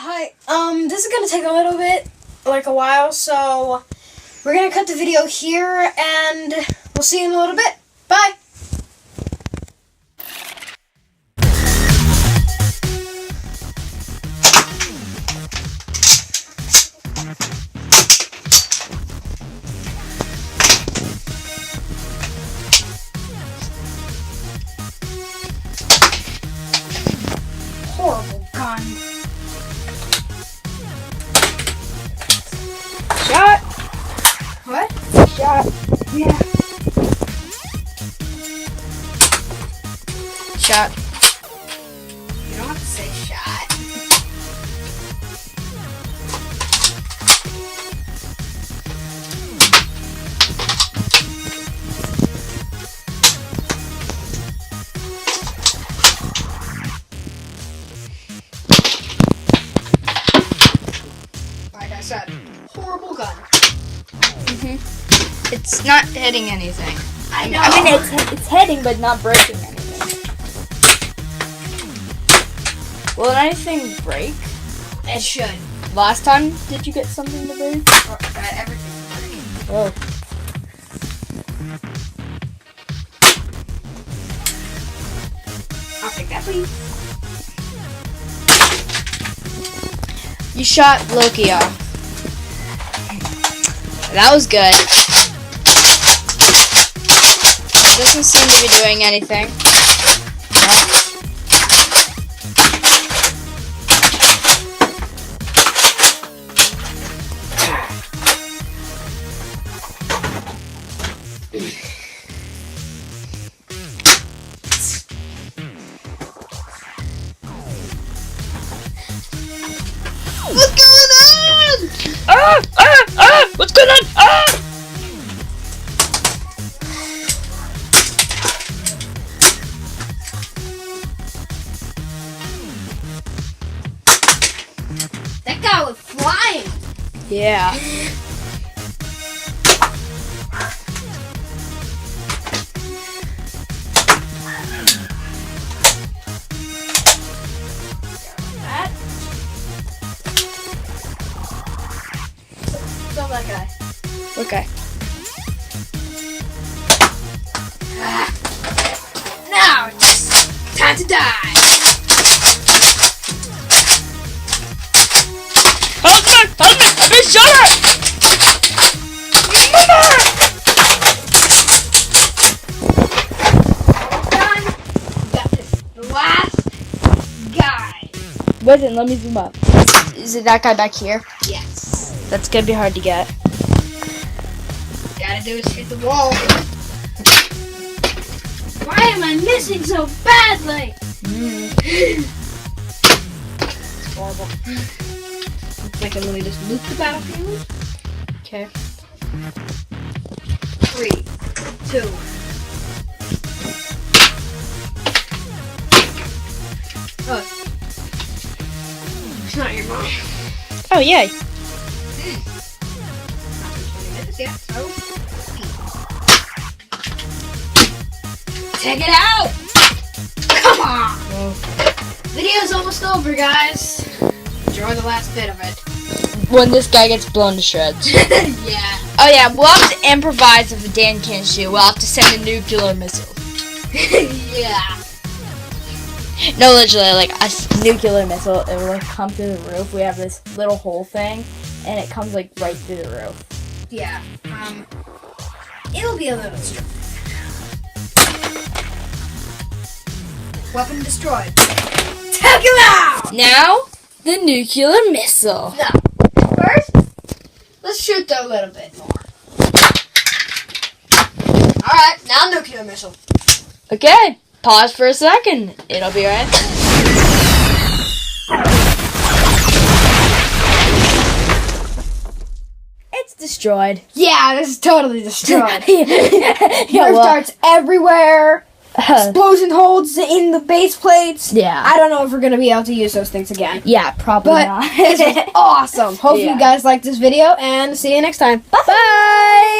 Hi, this is gonna take a little bit, like a while, so we're gonna cut the video here, and we'll see you in a little bit. Bye! Horrible gun. Shot. What? Shot. Yeah. Shot. You don't have to say shot. Like I said, horrible gun. It's not hitting anything. I know. I mean, it's hitting, but not breaking anything. Will anything break? It should. Last time, did you get something to break? Everything. Oh. I'll take that, please. You shot Loki off. That was good. Doesn't seem to be doing anything. What's going on? What's going on? That guy was flying. Yeah. That. Kill that guy. Okay. Now it's time to die. Help me! Help me! I've been shot! Done. That is the last guy. Wait, let me zoom up. Is it that guy back here? Yes. That's gonna be hard to get. Gotta do is hit the wall. Why am I missing so badly? It's horrible. Looks like I'm gonna just loop the battlefield. Okay. 3, 2. Oh. It's not your mom. Oh, yay. Not been 20 minutes yet, so. Take it out! Come on! Video's almost over, guys. Enjoy the last bit of it. When this guy gets blown to shreds. Yeah. Oh yeah, we'll have to improvise if Dan can't shoot. We'll have to send a nuclear missile. Yeah. No, literally, like a nuclear missile. It will like come through the roof. We have this little hole thing, and it comes like right through the roof. Yeah. It'll be a little strong. Weapon destroyed. Take it out! Now, the nuclear missile. No. First, let's shoot a little bit more. Alright, now nuclear missile. Okay, pause for a second. It'll be right. It's destroyed. Yeah, this is totally destroyed. Yeah, Nerf well, darts everywhere. Explosion holes in the base plates. Yeah. I don't know if we're going to be able to use those things again. Yeah, probably But not. this was awesome. Hope Yeah. you guys liked this video, and see you next time. Bye.